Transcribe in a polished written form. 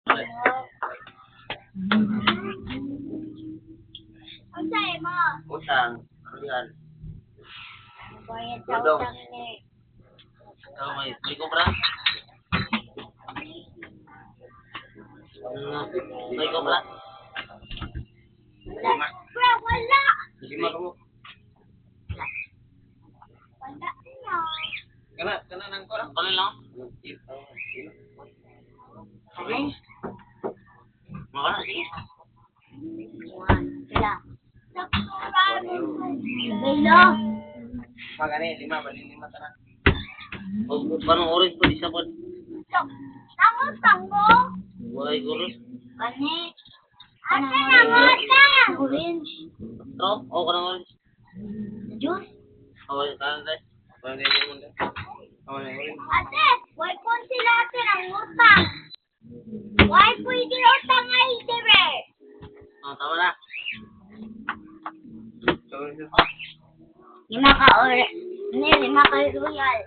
Ang sa'yo mo. Utang. Ano yan? Bayad sa utang ni. Ikaw may kubra? May kubra? Wala. Bro, wala. Lima ka mo. Wala na. Kana nang ko lang. Kana lang. Alin? Makana sige. Sila. Belo. Magani lima tanan. O parang orange po isa po. Tango. Wala guros. Kani. Ate nangota. Orange. Tro, o kanang orange. Juice. O kanan dai. Parang dai mo dai. Awal na orange. Ate, why po sila ate nangutang? Why pwede utang ay dire? Oh, tama na. Lima ka lima ka royal.